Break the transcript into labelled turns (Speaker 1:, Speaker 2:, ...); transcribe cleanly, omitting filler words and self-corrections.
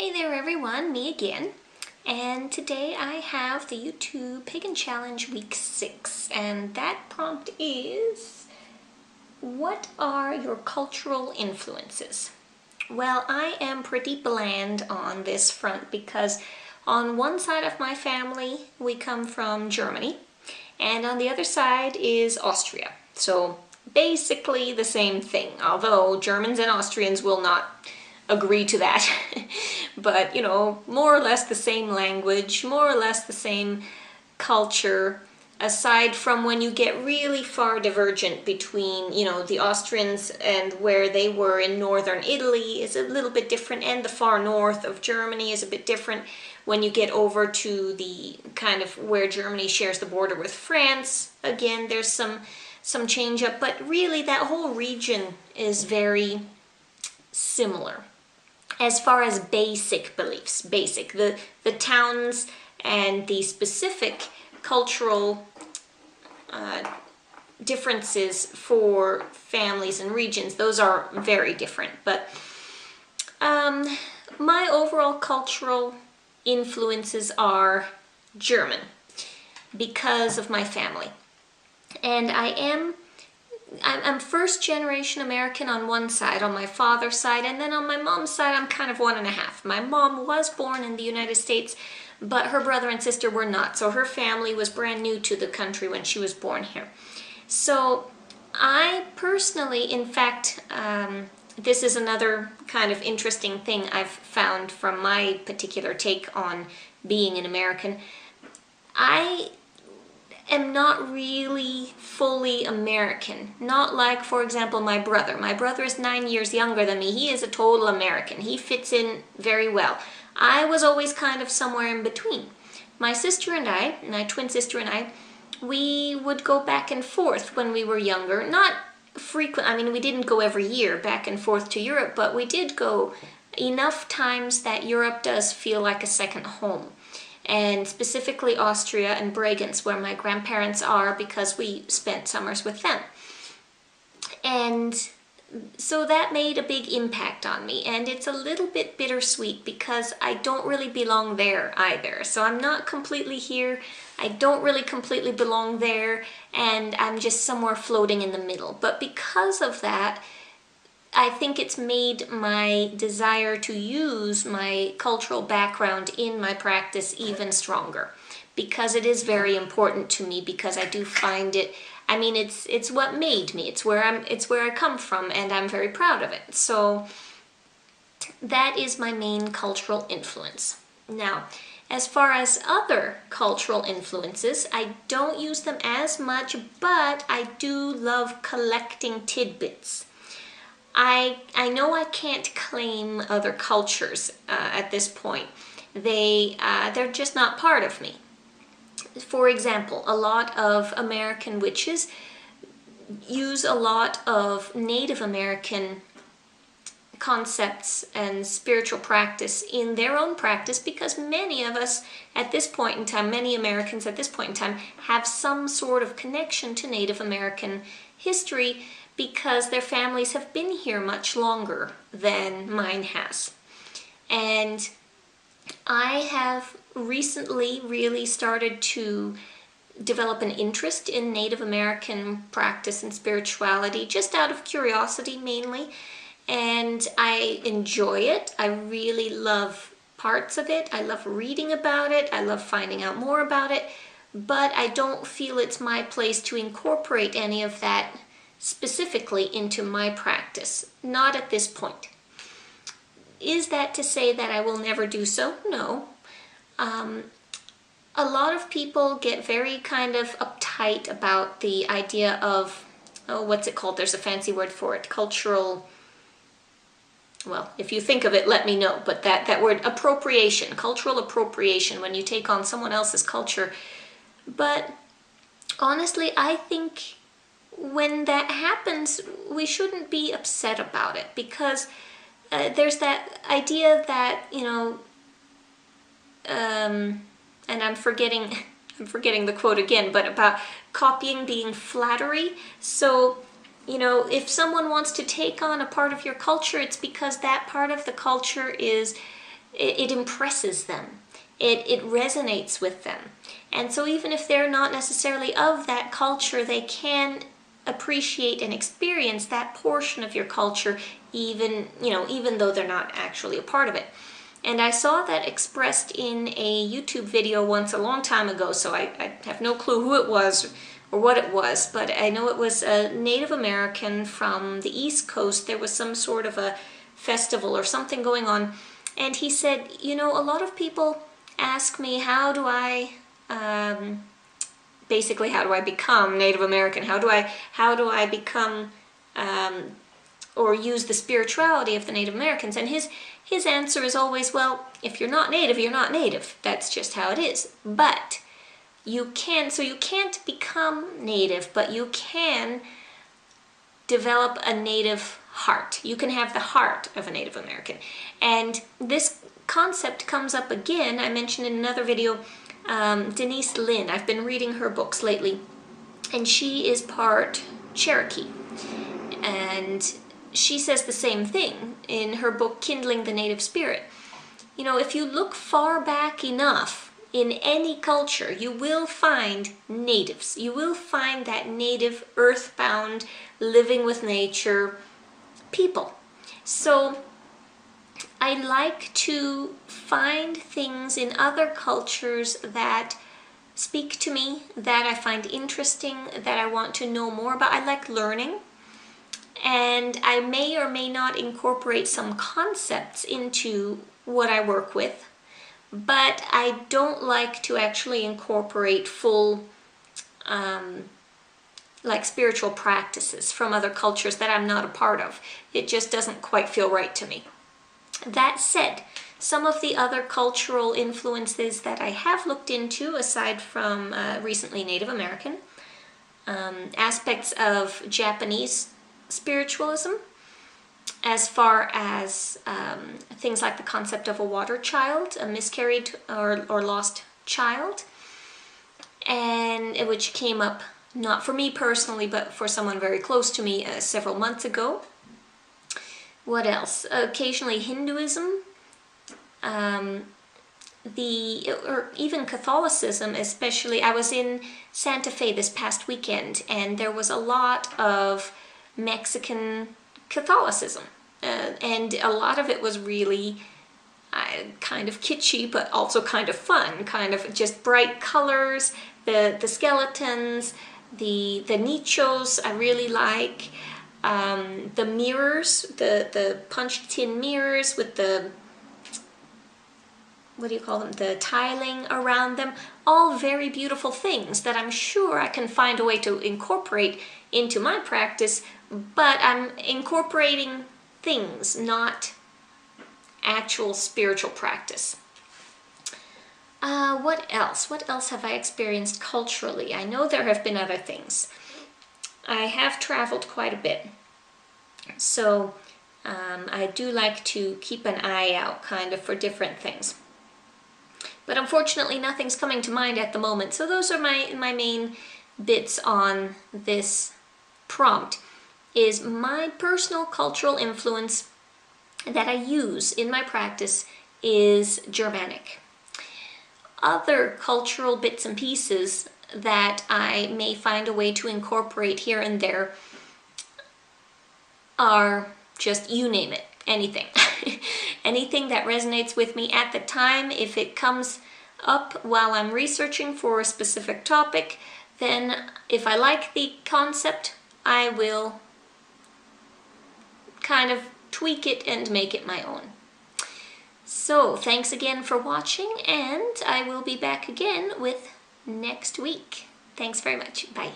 Speaker 1: Hey there everyone, me again. And today I have the YouTube Pagan Challenge Week 6. And that prompt is, what are your cultural influences? Well, I am pretty bland on this front because on one side of my family we come from Germany and on the other side is Austria. So basically the same thing, although Germans and Austrians will not agree to that. But, you know, more or less the same language, more or less the same culture, aside from when you get really far divergent between, you know, the Austrians and where they were in northern Italy is a little bit different, and the far north of Germany is a bit different. When you get over to the kind of where Germany shares the border with France, again, there's some change up, but really that whole region is very similar. As far as basic beliefs, the towns and the specific cultural differences for families and regions, those are very different. But my overall cultural influences are German because of my family. And I'm first generation American on one side, on my father's side, and then on my mom's side I'm kind of one and a half. My mom was born in the United States, but her brother and sister were not, so her family was brand new to the country when she was born here. So I personally, in fact, this is another kind of interesting thing I've found from my particular take on being an American. I am not really fully American. Not like, for example, my brother. My brother is 9 years younger than me. He is a total American. He fits in very well. I was always kind of somewhere in between. My sister and I, my twin sister and I, we would go back and forth when we were younger. Not frequent, I mean, we didn't go every year back and forth to Europe, but we did go enough times that Europe does feel like a second home. And specifically Austria and Bregenz, where my grandparents are, because we spent summers with them. And so that made a big impact on me, and it's a little bit bittersweet because I don't really belong there either. So I'm not completely here, I don't really completely belong there, and I'm just somewhere floating in the middle. But because of that, I think it's made my desire to use my cultural background in my practice even stronger, because it is very important to me, because I do find it, I mean, it's what made me, it's where I come from, and I'm very proud of it. So that is my main cultural influence. Now, as far as other cultural influences, I don't use them as much, but I do love collecting tidbits. I know I can't claim other cultures at this point. They're just not part of me. For example, a lot of American witches use a lot of Native American concepts and spiritual practice in their own practice, because many of us at this point in time, many Americans at this point in time, have some sort of connection to Native American history, because their families have been here much longer than mine has. And I have recently really started to develop an interest in Native American practice and spirituality, just out of curiosity mainly, and I enjoy it. I really love parts of it. I love reading about it. I love finding out more about it, but I don't feel it's my place to incorporate any of that specifically into my practice. Not at this point. Is that to say that I will never do so? No. A lot of people get very kind of uptight about the idea of, oh, what's it called? There's a fancy word for it. Cultural, well, if you think of it, let me know. But that word, appropriation, cultural appropriation, when you take on someone else's culture. But honestly, I think when that happens, we shouldn't be upset about it, because there's that idea that, you know, and I'm forgetting the quote again, but about copying being flattery. So, you know, if someone wants to take on a part of your culture, it's because that part of the culture is it impresses them. It resonates with them. And so even if they're not necessarily of that culture, they can appreciate and experience that portion of your culture, even though they're not actually a part of it. And I saw that expressed in a YouTube video once a long time ago, so I have no clue who it was or what it was, but I know it was a Native American from the East Coast. There was some sort of a festival or something going on, and he said, a lot of people ask me, how do I become Native American? How do I become or use the spirituality of the Native Americans? And his answer is always, well, if you're not Native, you're not Native. That's just how it is. But you can't become Native, but you can develop a Native heart. You can have the heart of a Native American. And this concept comes up again. I mentioned in another video, Denise Lynn. I've been reading her books lately, and she is part Cherokee. And she says the same thing in her book, Kindling the Native Spirit. If you look far back enough in any culture, you will find natives. You will find that native, earthbound, living with nature people. So I like to find things in other cultures that speak to me, that I find interesting, that I want to know more about. I like learning. And I may or may not incorporate some concepts into what I work with, but I don't like to actually incorporate full spiritual practices from other cultures that I'm not a part of. It just doesn't quite feel right to me. That said, some of the other cultural influences that I have looked into, aside from recently Native American, aspects of Japanese spiritualism, as far as things like the concept of a water child, a miscarried or lost child, and which came up not for me personally, but for someone very close to me several months ago. What else? Occasionally Hinduism, or even Catholicism, especially. I was in Santa Fe this past weekend, and there was a lot of Mexican Catholicism, and a lot of it was really kind of kitschy, but also kind of fun, kind of just bright colors, the skeletons, the nichos I really like, the mirrors, the punched tin mirrors with the, what do you call them, the tiling around them, all very beautiful things that I'm sure I can find a way to incorporate into my practice, but I'm incorporating things, not actual spiritual practice. What else? What else have I experienced culturally? I know there have been other things. I have traveled quite a bit, so I do like to keep an eye out kind of for different things. But unfortunately nothing's coming to mind at the moment, so those are my main bits on this prompt. Is my personal cultural influence that I use in my practice is Germanic. Other cultural bits and pieces that I may find a way to incorporate here and there are just, you name it, anything. Anything that resonates with me at the time. If it comes up while I'm researching for a specific topic, then if I like the concept, I will kind of tweak it and make it my own. So thanks again for watching, and I will be back again with next week. Thanks very much. Bye.